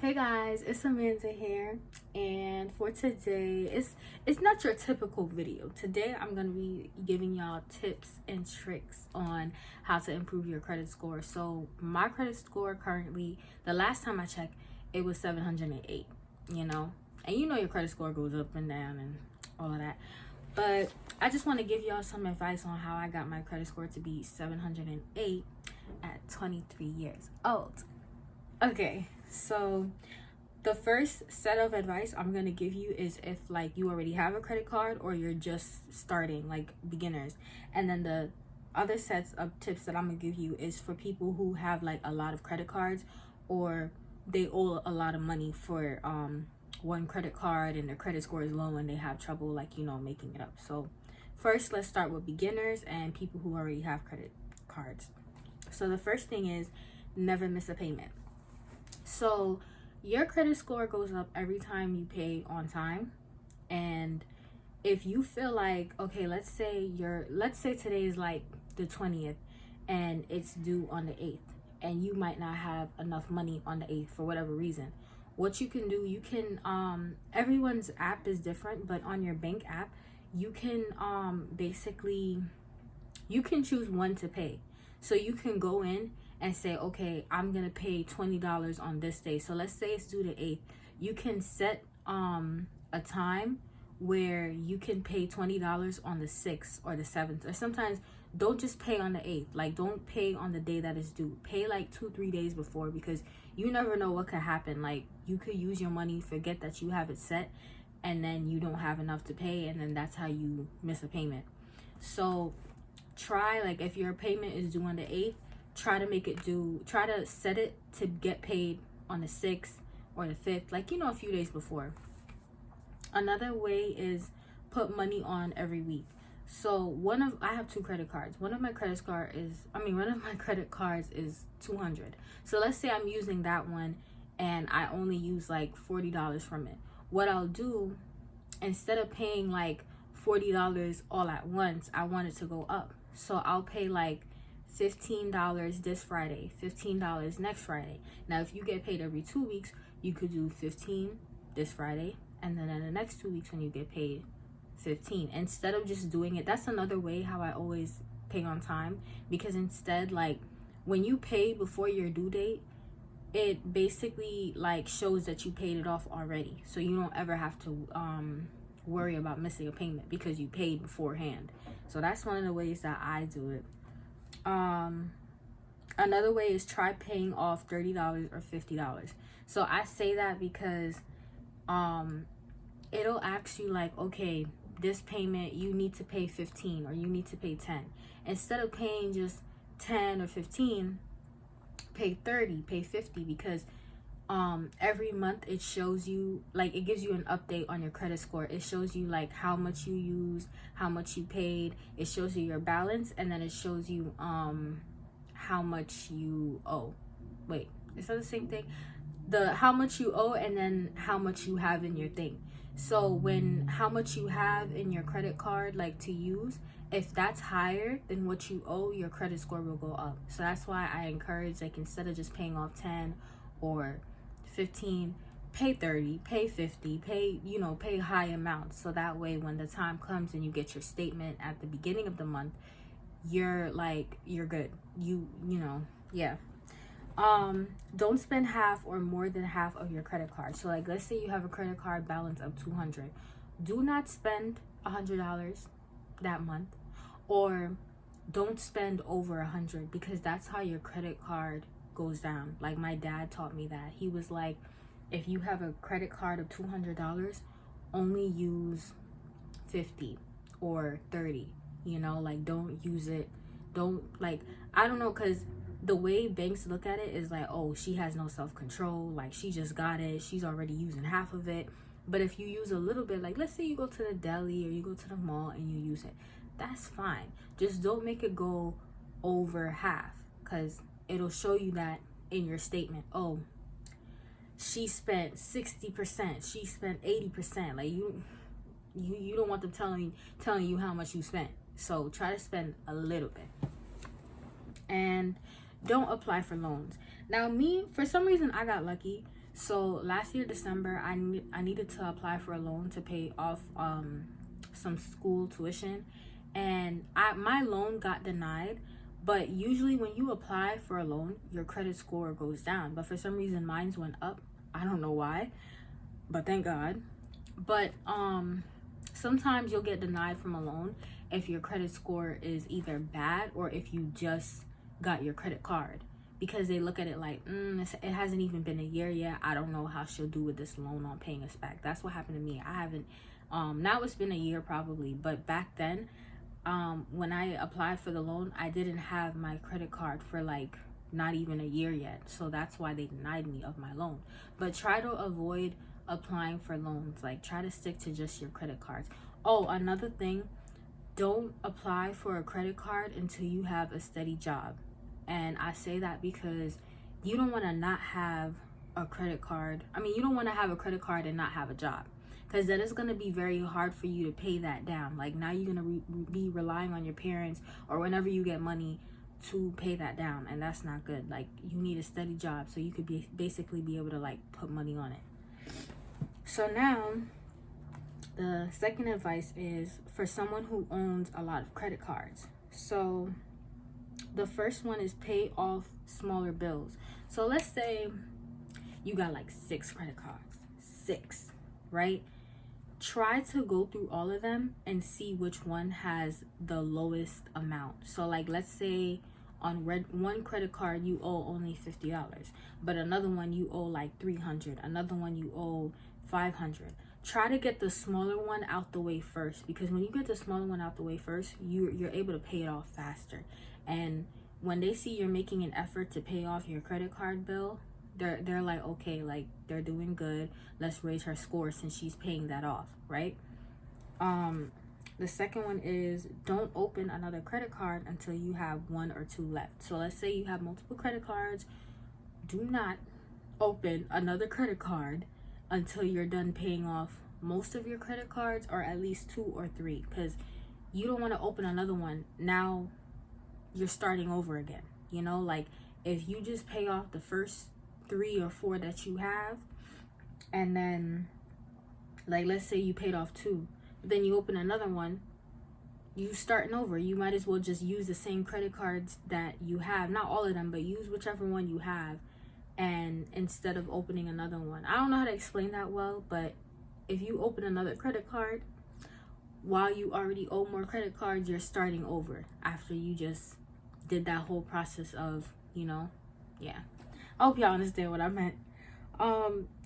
Hey guys, it's Amanda here, and for today, it's not your typical video. Today I'm gonna be giving y'all tips and tricks on how to improve your credit score. So my credit score currently, the last time I checked, it was 708. And your credit score goes up and down and all of that. But I just want to give y'all some advice on how I got my credit score to be 708 at 23 years old. Okay, so the first set of advice I'm gonna give you is if like you already have a credit card or you're just starting, like beginners. And then the other sets of tips that I'm gonna give you is for people who have like a lot of credit cards, or they owe a lot of money for one credit card and their credit score is low and they have trouble making it up. So first, let's start with beginners and people who already have credit cards. So the first thing is never miss a payment. So your credit score goes up every time you pay on time. And if you feel like, okay, let's say today is like the 20th and it's due on the 8th, and you might not have enough money on the 8th for whatever reason. What you can do, you can everyone's app is different, but on your bank app, you can basically you can choose when to pay. So you can go in and say, okay, I'm gonna pay $20 on this day. So let's say it's due the 8th. You can set a time where you can pay $20 on the 6th or the 7th. Or sometimes don't just pay on the 8th. Like, don't pay on the day that is due. Pay like 2-3 days before, because you never know what could happen. Like, you could use your money, forget that you have it set, and then you don't have enough to pay, and then that's how you miss a payment. So try, like, if your payment is due on the 8th, try to set it to get paid on the 6th or the 5th, like, a few days before. Another way is put money on every week. So I have 2 credit cards. One of my credit cards is 200. So let's say I'm using that one and I only use like $40 from it. What I'll do, instead of paying like $40 all at once, I want it to go up. So I'll pay like $15 this Friday, $15 next Friday. Now, if you get paid every 2 weeks, you could do 15 this Friday, and then in the next 2 weeks when you get paid, 15. Instead of just doing it, that's another way how I always pay on time, because instead, like, when you pay before your due date, it basically like shows that you paid it off already, so you don't ever have to worry about missing a payment because you paid beforehand. So that's one of the ways that I do it. Another way is try paying off $30 or $50. So I say that because it'll ask you like, okay, this payment you need to pay 15 or you need to pay 10. Instead of paying just 10 or 15, pay 30, pay 50, because every month it shows you, like, it gives you an update on your credit score. It shows you like how much you used, how much you paid. It shows you your balance, and then it shows you how much you owe. Wait, is that the same thing? The how much you owe and then how much you have in your thing. So when how much you have in your credit card, like, to use, if that's higher than what you owe, your credit score will go up. So that's why I encourage, like, instead of just paying off 10 or 15, pay 30, pay 50, pay high amounts. So that way when the time comes and you get your statement at the beginning of the month, you're good. Yeah. Don't spend half or more than half of your credit card. So, like, let's say you have a credit card balance of 200. Do not spend $100 that month, or don't spend over 100, because that's how your credit card goes down. Like, my dad taught me that. He was like, if you have a credit card of $200, only use 50 or 30. Like, don't use it. Don't, like, I don't know, because the way banks look at it is like, oh, she has no self-control, like, she just got it, she's already using half of it. But if you use a little bit, like, let's say you go to the deli or you go to the mall and you use it, that's fine. Just don't make it go over half, because it'll show you that in your statement. Oh, she spent 60%, she spent 80%. Like, you don't want them telling you how much you spent. So try to spend a little bit. And don't apply for loans. Now, me, for some reason, I got lucky So last year December, I needed to apply for a loan to pay off some school tuition, and my loan got denied. But usually when you apply for a loan, your credit score goes down, but for some reason mine's went up. I don't know why, but thank God. But sometimes you'll get denied from a loan if your credit score is either bad or if you just got your credit card, because they look at it like, it hasn't even been a year yet. I don't know how she'll do with this loan on paying us back. That's what happened to me. I haven't, now it's been a year probably, but back then, when I applied for the loan, I didn't have my credit card for like not even a year yet. So that's why they denied me of my loan. But try to avoid applying for loans. Like, try to stick to just your credit cards. Oh, another thing, don't apply for a credit card until you have a steady job. And I say that because you don't want to not have a credit card. I mean, you don't want to have a credit card and not have a job, because then it's going to be very hard for you to pay that down. Like, now you're going to be relying on your parents or whenever you get money to pay that down, and that's not good. Like, you need a steady job so you could basically be able to like put money on it. So now the second advice is for someone who owns a lot of credit cards. So the first one is pay off smaller bills. So let's say you got like 6 credit cards, 6, right? Try to go through all of them and see which one has the lowest amount. So like, let's say on one credit card you owe only $50, but another one you owe like $300, another one you owe $500. Try to get the smaller one out the way first, because when you get the smaller one out the way first, you're able to pay it off faster. And when they see you're making an effort to pay off your credit card bill, they're like, okay, like, they're doing good, let's raise her score since she's paying that off, right? The second one is don't open another credit card until you have 1 or 2 left. So let's say you have multiple credit cards. Do not open another credit card until you're done paying off most of your credit cards, or at least 2 or 3, because you don't want to open another one. Now you're starting over again, you know? Like, if you just pay off the first 3 or 4 that you have, and then, like, let's say you paid off 2, then you open another one, you starting over. You might as well just use the same credit cards that you have, not all of them, but use whichever one you have, and instead of opening another one. I don't know how to explain that well, but if you open another credit card while you already owe more credit cards, you're starting over after you just did that whole process of, you know, yeah. I hope y'all understand what I meant.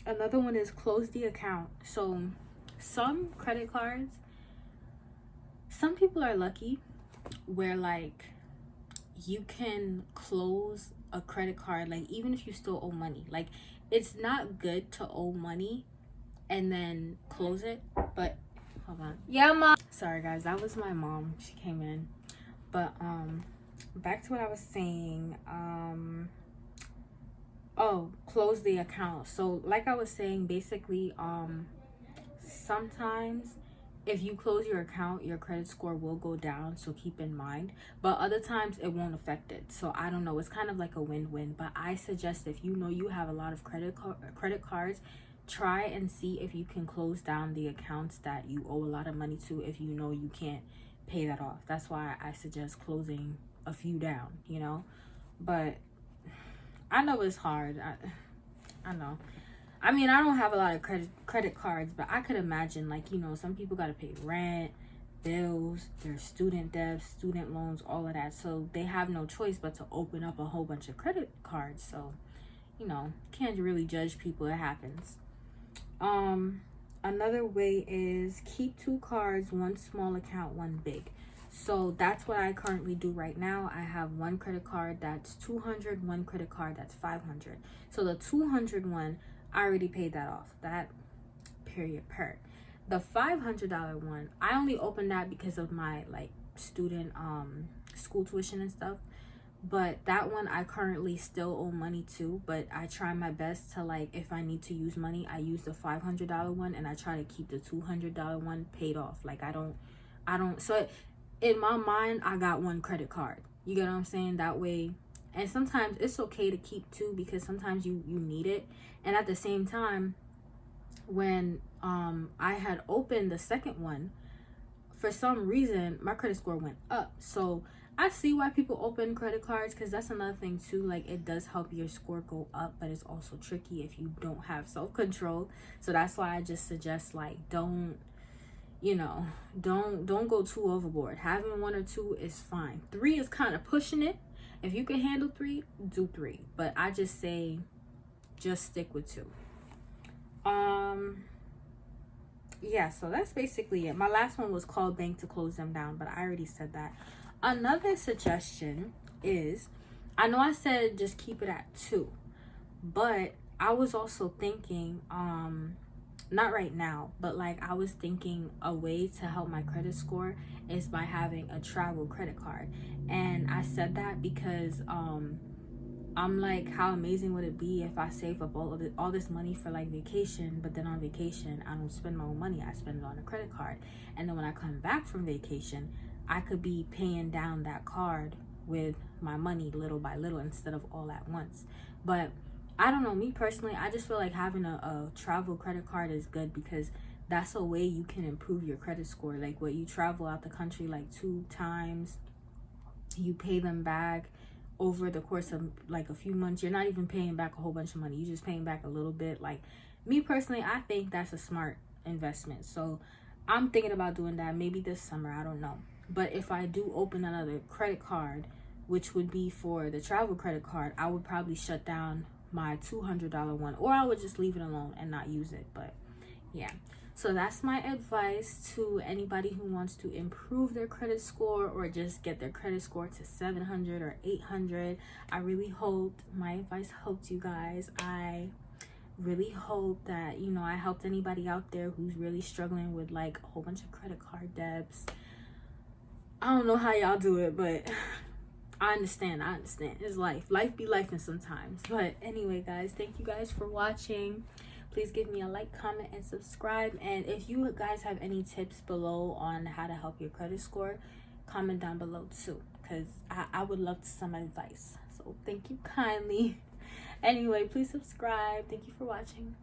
Another one is close the account. So some credit cards, some people are lucky where like you can close a credit card, like even if you still owe money. Like, it's not good to owe money and then close it, but hold on. Yeah, mom. Sorry guys, that was my mom. She came in. But back to what I was saying. Oh, close the account. So like I was saying, basically, sometimes if you close your account, your credit score will go down, so keep in mind. But other times it won't affect it. So I don't know, it's kind of like a win-win. But I suggest, if you know you have a lot of credit cards, try and see if you can close down the accounts that you owe a lot of money to, if you know you can't pay that off. That's why I suggest closing a few down, you know. But I know it's hard. I know. I mean, I don't have a lot of credit cards, but I could imagine, like, you know, some people got to pay rent, bills, their student debts, student loans, all of that. So they have no choice but to open up a whole bunch of credit cards. So, you know, can't really judge people. It happens. Another way is keep 2 cards, 1 small account, 1 big. So that's what I currently do right now. I have 1 credit card that's $200, 1 credit card that's $500. So the $200 one, I already paid that off. That period per. The $500 one, I only opened that because of my like student school tuition and stuff. But that one I currently still owe money to, but I try my best to, like, if I need to use money, I use the $500 one, and I try to keep the $200 one paid off. Like, I don't so in my mind, I got 1 credit card. You get what I'm saying? That way And sometimes it's okay to keep two because sometimes you need it. And at the same time, when I had opened the second one, for some reason my credit score went up. So I see why people open credit cards, because that's another thing too. Like, it does help your score go up, but it's also tricky if you don't have self-control. So that's why I just suggest, like, don't go too overboard. Having 1 or 2 is fine. 3 is kind of pushing it. If you can handle 3, do 3, but I just say just stick with 2. Yeah, so that's basically it. My last one was call bank to close them down, but I already said that. Another suggestion is, I know I said just keep it at 2, but I was also thinking, not right now, but like I was thinking a way to help my credit score is by having a travel credit card. And I said that because I'm like, how amazing would it be if I save up all this money for like vacation, but then on vacation I don't spend my own money, I spend it on a credit card. And then when I come back from vacation, I could be paying down that card with my money little by little instead of all at once. But I don't know, me personally, I just feel like having a travel credit card is good, because that's a way you can improve your credit score. Like, when you travel out the country like 2 times, you pay them back over the course of like a few months. You're not even paying back a whole bunch of money, you're just paying back a little bit. Like, me personally, I think that's a smart investment. So I'm thinking about doing that maybe this summer, I don't know. But if I do open another credit card, which would be for the travel credit card, I would probably shut down my $200 one, or I would just leave it alone and not use it. But yeah, so that's my advice to anybody who wants to improve their credit score or just get their credit score to 700 or 800. I really hope my advice helped you guys. I really hope that, I helped anybody out there who's really struggling with like a whole bunch of credit card debts. I don't know how y'all do it, but I understand. It's life be lifing sometimes. But anyway, guys, thank you guys for watching. Please give me a like, comment, and subscribe. And if you guys have any tips below on how to help your credit score, comment down below too, because I would love some advice. So thank you kindly. Anyway, please subscribe. Thank you for watching.